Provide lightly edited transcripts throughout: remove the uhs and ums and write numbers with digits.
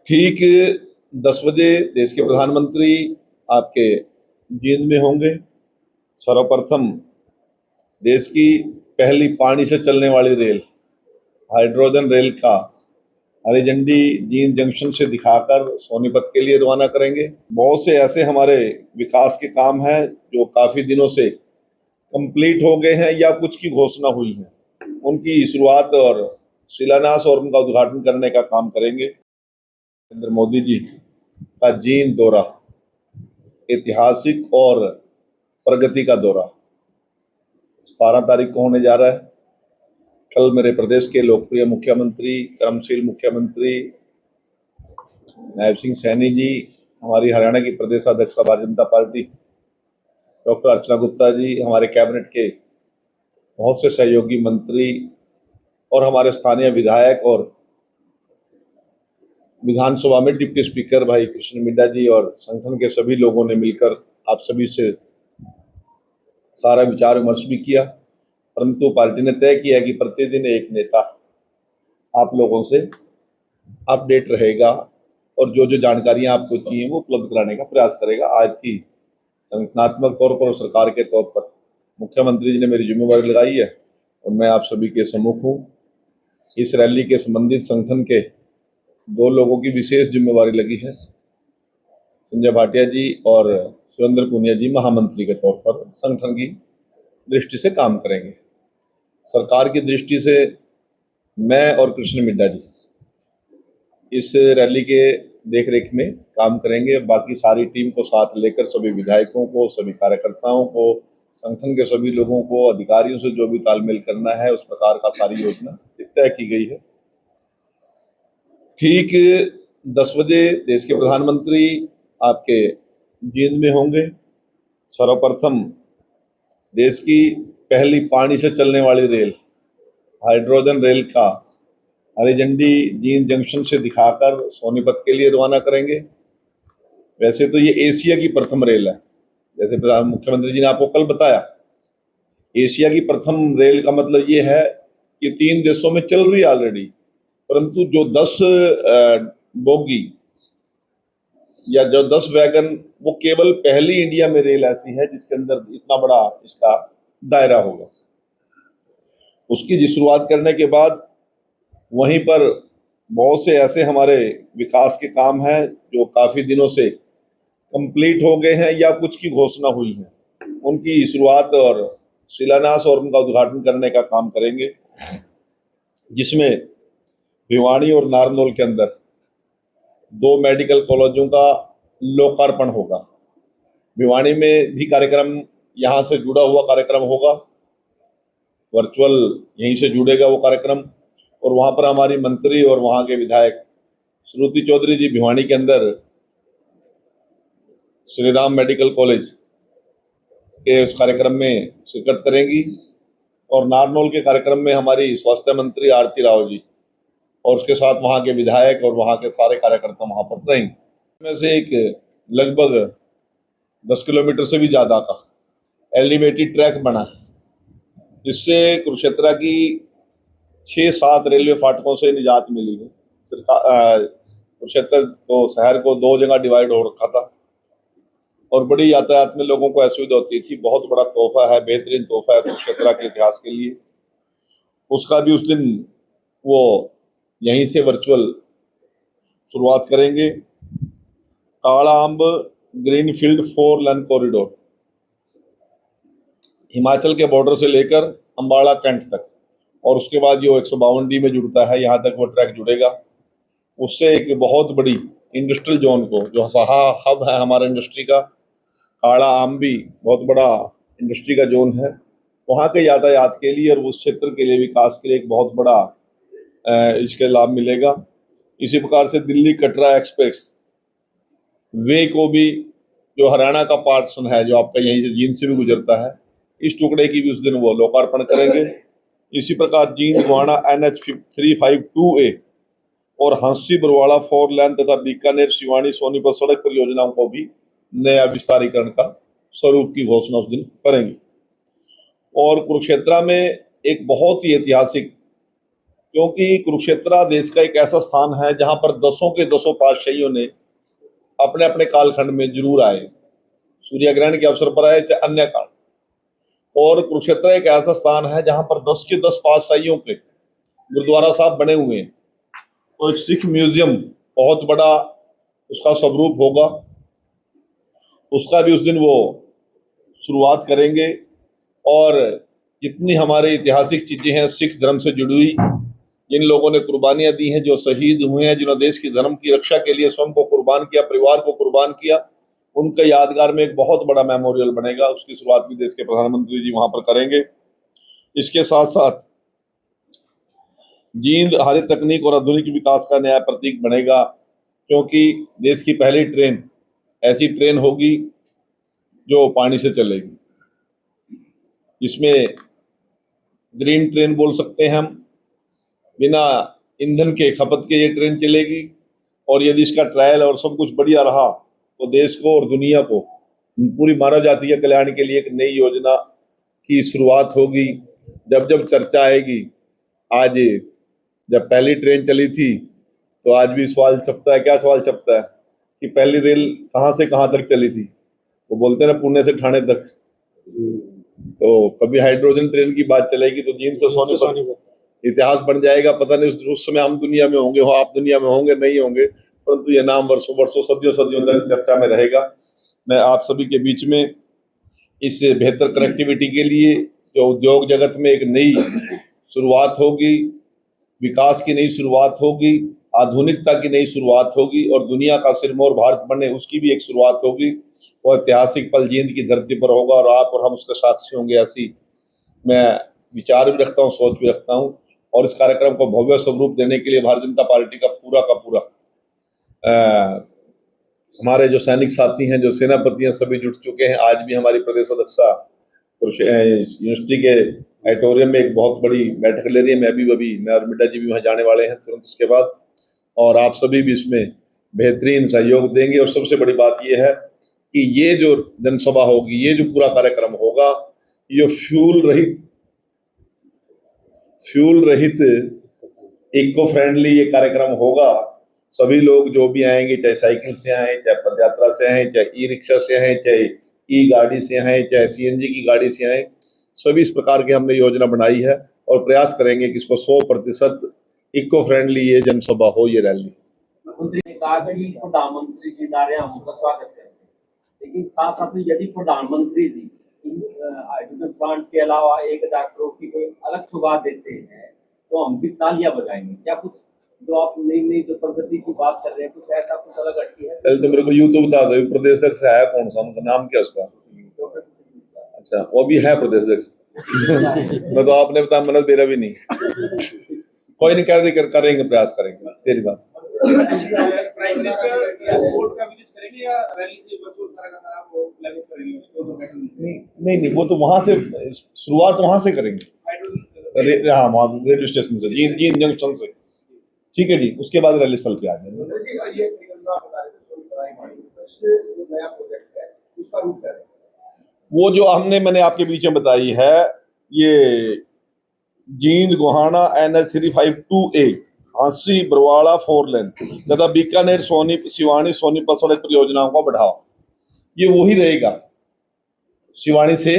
ठीक 10 बजे देश के प्रधानमंत्री आपके जींद में होंगे। सर्वप्रथम देश की पहली पानी से चलने वाली रेल, हाइड्रोजन रेल का हरी झंडी जींद जंक्शन से दिखाकर सोनीपत के लिए रवाना करेंगे। बहुत से ऐसे हमारे विकास के काम हैं जो काफी दिनों से कंप्लीट हो गए हैं या कुछ की घोषणा हुई है, उनकी शुरुआत और शिलान्यास और उनका उद्घाटन करने का काम करेंगे। नरेंद्र मोदी जी का जींद दौरा ऐतिहासिक और प्रगति का दौरा 17 तारीख को होने जा रहा है। कल मेरे प्रदेश के लोकप्रिय मुख्यमंत्री, कर्मशील मुख्यमंत्री नायब सिंह सैनी जी, हमारी हरियाणा की प्रदेश अध्यक्ष भारतीय जनता पार्टी डॉक्टर अर्चना गुप्ता जी, हमारे कैबिनेट के बहुत से सहयोगी मंत्री और हमारे स्थानीय विधायक और विधानसभा में डिप्टी स्पीकर भाई कृष्ण मिड्डा जी और संगठन के सभी लोगों ने मिलकर आप सभी से सारा विचार विमर्श भी किया। परंतु पार्टी ने तय किया कि प्रतिदिन एक नेता आप लोगों से अपडेट रहेगा और जो जो जानकारियां आपको चाहिए वो उपलब्ध कराने का प्रयास करेगा। आज की संगठनात्मक तौर पर और सरकार के तौर पर मुख्यमंत्री जी ने मेरी जिम्मेवारी लगाई है और मैं आप सभी के सम्मुख हूँ। इस रैली के संबंधित संगठन के 2 लोगों की विशेष जिम्मेवारी लगी है, संजय भाटिया जी और सुरेंद्र पुनिया जी महामंत्री के तौर पर संगठन की दृष्टि से काम करेंगे। सरकार की दृष्टि से मैं और कृष्ण मिड्डा जी इस रैली के देखरेख में काम करेंगे। बाकी सारी टीम को साथ लेकर सभी विधायकों को, सभी कार्यकर्ताओं को, संगठन के सभी लोगों को, अधिकारियों से जो भी तालमेल करना है उस प्रकार का सारी योजना तय की गई है। ठीक 10 बजे देश के प्रधानमंत्री आपके जींद में होंगे। सर्वप्रथम देश की पहली पानी से चलने वाली रेल, हाइड्रोजन रेल का हरी झंडी जींद जंक्शन से दिखाकर सोनीपत के लिए रवाना करेंगे। वैसे तो ये एशिया की प्रथम रेल है, जैसे मुख्यमंत्री जी ने आपको कल बताया। एशिया की प्रथम रेल का मतलब ये है कि 3 देशों में चल रही है ऑलरेडी, परंतु जो 10 बोगी या जो 10 वैगन, वो केवल पहली इंडिया में रेल ऐसी है जिसके अंदर इतना बड़ा इसका दायरा होगा। उसकी जी शुरुआत करने के बाद वहीं पर बहुत से ऐसे हमारे विकास के काम हैं जो काफी दिनों से कंप्लीट हो गए हैं या कुछ की घोषणा हुई है, उनकी शुरुआत और शिलान्यास और उनका उद्घाटन करने का काम करेंगे, जिसमें भिवानी और नारनौल के अंदर 2 मेडिकल कॉलेजों का लोकार्पण होगा। भिवानी में भी कार्यक्रम यहाँ से जुड़ा हुआ कार्यक्रम होगा, वर्चुअल यहीं से जुड़ेगा वो कार्यक्रम। और वहाँ पर हमारी मंत्री और वहाँ के विधायक श्रुति चौधरी जी भिवानी के अंदर श्री राम मेडिकल कॉलेज के उस कार्यक्रम में शिरकत करेंगी और नारनौल के कार्यक्रम में हमारी स्वास्थ्य मंत्री आरती राव जी और उसके साथ वहाँ के विधायक और वहाँ के सारे कार्यकर्ता वहाँ पर रहेंगे। में से एक लगभग 10 किलोमीटर से भी ज़्यादा का एलिवेटेड ट्रैक बना है, जिससे कुरुक्षेत्र की 6-7 रेलवे फाटकों से निजात मिली है। कुरुक्षेत्र को, शहर को 2 जगह डिवाइड हो रखा था और बड़ी यातायात में लोगों को असुविधा होती थी। बहुत बड़ा तोहफा है, बेहतरीन तोहफा है कुरुक्षेत्र के इतिहास के लिए। उसका भी उस दिन वो यहीं से वर्चुअल शुरुआत करेंगे। काला अम्ब ग्रीनफील्ड 4 लेन कॉरिडोर हिमाचल के बॉर्डर से लेकर अम्बाला कैंट तक, और उसके बाद जो 152D में जुड़ता है, यहाँ तक वो ट्रैक जुड़ेगा। उससे एक बहुत बड़ी इंडस्ट्रियल जोन को, जो सहा हब है हमारा इंडस्ट्री का, काला आम भी बहुत बड़ा इंडस्ट्री का जोन है, वहाँ के यातायात के लिए और उस क्षेत्र के लिए विकास के लिए एक बहुत बड़ा इसके लाभ मिलेगा। इसी प्रकार से दिल्ली कटरा एक्सप्रेस वे को भी, जो हरियाणा का पार्सन है, जो आपका यहीं से जींद से भी गुजरता है, इस टुकड़े की भी उस दिन वो लोकार्पण करेंगे। इसी प्रकार जींद गोहाना NH 352A और हंसी बरवाड़ा 4 लेन तथा बीकानेर शिवानी सोनीपत सड़क परियोजनाओं को भी नया विस्तारीकरण का स्वरूप की घोषणा उस दिन करेंगे। और कुरुक्षेत्र में एक बहुत ही ऐतिहासिक क्योंकि कुरुक्षेत्र देश का एक ऐसा स्थान है जहां पर दसों के दसों पातशाहियों ने अपने अपने कालखंड में जरूर आए, सूर्य ग्रहण के अवसर पर आए चाहे अन्य काल। और कुरुक्षेत्र एक ऐसा स्थान है जहां पर 10 के 10 पातशाहियों के गुरुद्वारा साहब बने हुए हैं। तो एक सिख म्यूजियम बहुत बड़ा उसका स्वरूप होगा, उसका भी उस दिन वो शुरुआत करेंगे। और जितनी हमारे ऐतिहासिक चीजें हैं सिख धर्म से जुड़ी हुई, जिन लोगों ने कुर्बानियां दी हैं, जो शहीद हुए हैं, जिन्होंने देश की धर्म की रक्षा के लिए स्वयं को कुर्बान किया, परिवार को कुर्बान किया, उनके यादगार में एक बहुत बड़ा मेमोरियल बनेगा। उसकी शुरुआत भी देश के प्रधानमंत्री जी वहां पर करेंगे। इसके साथ साथ जींद हरित तकनीक और आधुनिक विकास का नया प्रतीक बनेगा, क्योंकि देश की पहली ट्रेन ऐसी ट्रेन होगी जो पानी से चलेगी। इसमें ग्रीन ट्रेन बोल सकते हैं हम, बिना ईंधन के खपत के ये ट्रेन चलेगी। और यदि इसका ट्रायल और सब कुछ बढ़िया रहा तो देश को और दुनिया को, पूरी मानव जाति के कल्याण के लिए एक नई योजना की शुरुआत होगी। जब जब चर्चा आएगी, आज जब पहली ट्रेन चली थी तो आज भी सवाल छपता है। क्या सवाल छपता है कि पहली रेल कहाँ से कहाँ तक चली थी? वो बोलते हैं ना, पुणे से ठाणे तक। तो कभी हाइड्रोजन ट्रेन की बात चलेगी तो जींद से सोनीपत इतिहास बन जाएगा। पता नहीं उस समय हम दुनिया में होंगे, हो आप दुनिया में होंगे, नहीं होंगे, परंतु ये नाम वर्षों वर्षों सदियों सदियों तक चर्चा में रहेगा। मैं आप सभी के बीच में इस बेहतर कनेक्टिविटी के लिए जो उद्योग जगत में एक नई शुरुआत होगी, विकास की नई शुरुआत होगी, आधुनिकता की नई शुरुआत होगी और दुनिया का सिरमौर भारत बने उसकी भी एक शुरुआत होगी। और ऐतिहासिक पल जींद की धरती पर होगा और आप और हम उसके साक्षी होंगे, ऐसी मैं विचार भी रखता हूँ, सोच भी रखता हूँ। और इस कार्यक्रम को भव्य स्वरूप देने के लिए भारतीय जनता पार्टी का पूरा हमारे जो सैनिक साथी हैं, जो सेनापति हैं, सभी जुट चुके हैं। आज भी हमारी प्रदेश अध्यक्षा यूनिवर्सिटी के ऑडिटोरियम में एक बहुत बड़ी बैठक ले रही है। मैं और मिड्डा जी भी वहाँ जाने वाले हैं तुरंत इसके बाद। और आप सभी भी इसमें बेहतरीन सहयोग देंगे। और सबसे बड़ी बात यह है कि ये जो जनसभा होगी, ये जो पूरा कार्यक्रम होगा, ये फ्यूल रहित इको फ्रेंडली ये कार्यक्रम होगा। सभी लोग जो भी आएंगे, चाहे साइकिल से आए, चाहे पदयात्रा से आए, चाहे ई रिक्शा से आए, चाहे ई गाड़ी से आए, चाहे सीएनजी की गाड़ी से आए, सभी इस प्रकार की हमने योजना बनाई है और प्रयास करेंगे कि इसको 100% इको फ्रेंडली ये जनसभा हो, ये रैली। मुख्यमंत्री ने कहा कि प्रधानमंत्री जी दारे हम उनका स्वागत करते हैं, लेकिन साथ साथ में यदि प्रधानमंत्री जी हाइड्रोजन प्लांट के अलावा 1000 करोड़ की कोई अलग सुविधा देते हैं तो हम भी तालियां बजाएंगे। क्या कुछ जो आप नई जो प्रगति की बात कर रहे हैं, कुछ ऐसा कुछ अलग अटकी है? पहले तो मेरे को यूं तो बता दो, प्रदेश अध्यक्ष है कौन सा, उनका नाम क्या उसका? अच्छा, वो भी है प्रदेश अध्यक्ष। मैं तो आपने बताया, मैंने मेरा भी नहीं। कोई नहीं, करेंगे, प्रयास करेंगे। तेरी बात नहीं, वो तो वहां से शुरुआत वहां से करेंगे। हाँ, वहाँ रेलवे स्टेशन से, जींद जंक्शन से। ठीक है जी, उसके बाद रैली स्थल पे आ जाएंगे। वो जो मैंने आपके बीच में बताई है, ये जींद गोहाना NH 352A हांसी बरवाड़ा 4 लेन तथा बीकानेर सिवानी सोनीपत सड़क परियोजनाओं का बढ़ावा, ये वही रहेगा। सिवानी से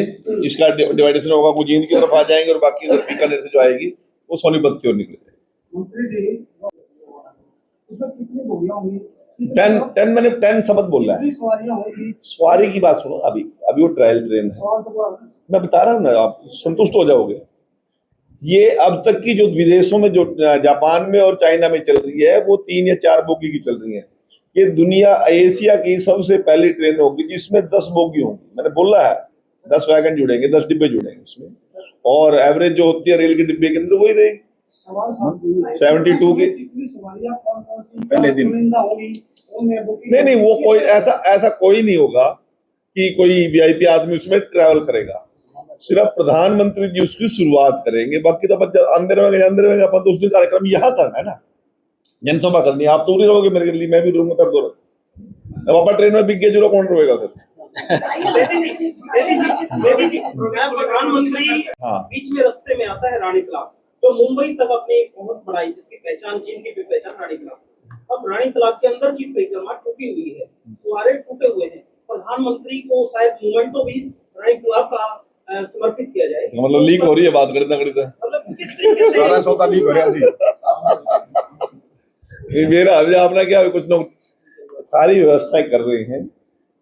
इसका डिवाइडेशन होगा, वो जींद की तरफ आ जाएंगे और बाकी बीकानेर से जो आएगी वो सोनीपत की ओर निकलेगी। मंत्री जी, इसमें कितनी बोगियां होंगी? 10 मैंने 10 शब्द बोल रहा है। सवारी की बात सुनो, अभी वो ट्रायल ट्रेन है, मैं बता रहा हूँ ना, आप संतुष्ट हो जाओगे। ये अब तक की जो विदेशों में, जो जापान में और चाइना में चल रही है, वो 3 या 4 बोगी की चल रही है। ये एशिया की सबसे पहली ट्रेन होगी जिसमें 10 बोगी होंगी। मैंने बोला है 10 वैगन जुड़ेंगे, 10 डिब्बे जुड़ेंगे उसमें, और एवरेज जो होती है रेल के डिब्बे के अंदर वही रहेगी 72 की पहले दिन। नहीं, वो कोई ऐसा कोई नहीं होगा कि कोई वीआईपी आदमी उसमें ट्रैवल करेगा। सिर्फ प्रधानमंत्री जी उसकी शुरुआत करेंगे, बाकी तो अंदर में अपन तो उस दिन कार्यक्रम यहाँ करना है ना, जनसभा करनी है। आप तो नहीं रहोगे मेरे लिए, मैं भी रहूंगा, कर दो। अब आप ट्रेन में बिक गए जो कौन रहेगा फिर? प्रधानमंत्री बीच में रास्ते में आता है रानी तालाब, जो मुंबई तक अपनी पहुंच बढ़ाई, जिसकी पहचान जिनकी भी पहचान रानी तालाब से। अब रानी तालाब के अंदर की परिक्रमा टूटी हुई है, फुहारे टूटे हुए हैं। प्रधानमंत्री को शायद मोमेंटो भी रानी तालाब का समर्पित किया जाए। मतलब लीक हो रही है बात करते करते, मतलब किस तरीके से सारा सौदा लीक हो रहा जी। मेरा अभी आपने क्या कुछ ना कुछ सारी व्यवस्थाएं कर रहे हैं।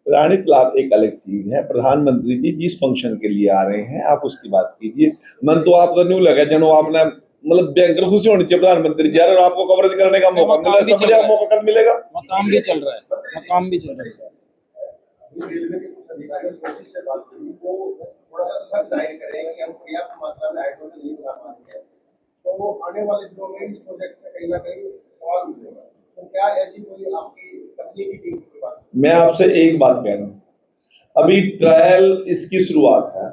रानी तालाब एक अलग चीज है। प्रधानमंत्री जी जिस फंक्शन के लिए आ रहे हैं आप उसकी बात कीजिए। मन तो आपको न्यू लगा जनो आपने मतलब बैंकर खुशी होनी चाहिए प्रधानमंत्री जी, यार आपको कवरेज करने का मौका मिला, इसका बढ़िया मौका कल मिलेगा। मकाम भी चल रहा है, मकाम भी चल रहा है। रेलवे के कुछ अधिकारियों से बात हुई, वो थोड़ा सा शक जाहिर करें कि हम पर्याप्त मात्रा में हाइड्रोजन नहीं बना पाएंगे, तो वो आने वाले दिनों में इस प्रोजेक्ट में कहीं ना कहीं सवाल उठेगा। तो क्या ऐसी कोई आपकी तकनीकी टीम की बात? मैं आपसे एक बात कह रहा हूँ, अभी ट्रायल इसकी शुरुआत है,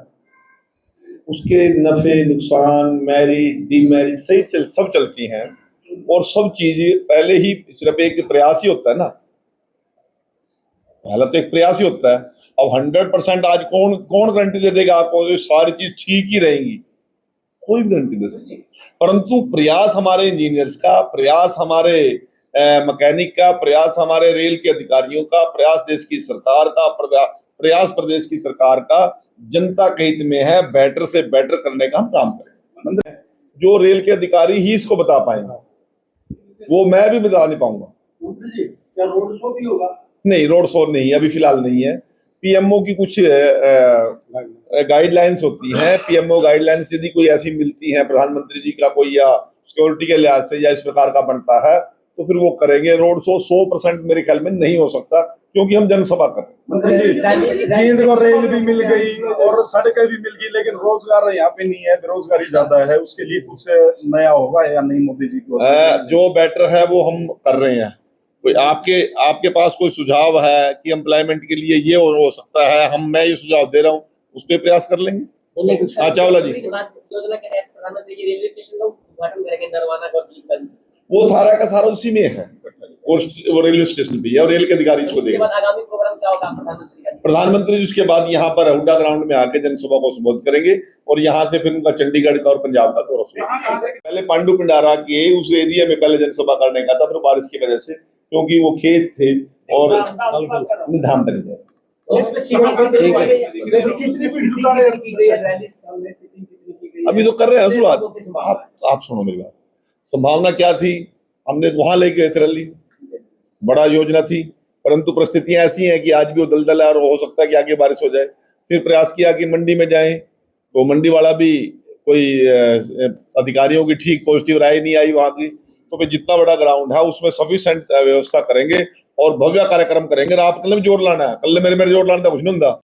उसके नफे नुकसान मेरिट डीमेरिट सही सब चलती हैं और सब चीजें पहले ही सिर्फ एक प्रयास ही होता है ना, पहला तो एक प्रयास ही होता है। अब 100% आज कौन कौन गारंटी दे देगा आपको ये सारी चीज ठीक ही रहेंगी? कोई भी गारंटी दे सकती है, परंतु प्रयास हमारे इंजीनियर्स का, प्रयास हमारे मैकेनिक का, प्रयास हमारे रेल के अधिकारियों का, प्रयास देश की सरकार का, प्रयास प्रदेश की सरकार का जनता के हित में है। बेटर से बेटर करने का हम काम करेंगे। जो रेल के अधिकारी ही इसको बता पाएंगे, वो मैं भी बता नहीं पाऊंगा। मंत्री जी, क्या रोड शो भी होगा? नहीं, रोड शो नहीं, अभी फिलहाल नहीं है। पीएमओ की कुछ गाइडलाइंस होती हैं। पीएमओ गाइडलाइंस यदि कोई ऐसी मिलती है प्रधानमंत्री जी का कोई या सिक्योरिटी के लिहाज से या इस प्रकार का बनता है तो फिर वो करेंगे। रोड शो 100% मेरे ख्याल में नहीं हो सकता, क्योंकि हम जनसभा कर रहे हैं। जींद को रेल भी मिल गई और सड़कें भी मिल गई, लेकिन रोजगार यहाँ पे नहीं है, बेरोजगारी ज्यादा है। उसके लिए कुछ नया होगा या नहीं मोदी जी को? जो बेटर है वो हम कर रहे हैं। कोई आपके पास कोई सुझाव है कि एम्प्लॉयमेंट के लिए ये हो सकता है, मैं ये सुझाव दे रहा हूँ, उस पर प्रयास कर लेंगे। हाँ चावला जी, योजना के तहत प्रधानमंत्री जी रेलवे स्टेशन का उद्घाटन करेंगे, नरवाना का भी। वो सारा का सारा उसी में है, वो रेलवे स्टेशन पे है और रेल के अधिकारी इसको उसके देंगे। बाद आगामी प्रोग्राम क्या होगा प्रधानमंत्री का? प्रधानमंत्री जी उसके बाद यहाँ पर हुड्डा ग्राउंड में आके जनसभा को संबोधित करेंगे और यहाँ से फिर उनका चंडीगढ़ का और पंजाब का दौरा शुरू होगा। पहले पांडु पिंडारा के उस एरिया में पहले जनसभा करने का था, फिर बारिश की वजह से, क्योंकि वो खेत थे और धाम पर नहीं। अभी तो कर रहे हैं शुरुआत। आप सुनो मेरी बात, संभावना क्या थी, हमने वहां लेके गए थे रैली, बड़ा योजना थी, परंतु परिस्थितियां ऐसी हैं कि आज भी वो दलदल है और हो सकता है कि आगे बारिश हो जाए। फिर प्रयास किया कि मंडी में जाएं, तो मंडी वाला भी कोई अधिकारियों की ठीक पॉजिटिव राय नहीं आई वहां की, तो फिर जितना बड़ा ग्राउंड है उसमें सफिशिएंट व्यवस्था करेंगे और भव्य कार्यक्रम करेंगे। आप कल में जोर लाना है, कल मेरे जोर लाना था कुछ नहीं होता।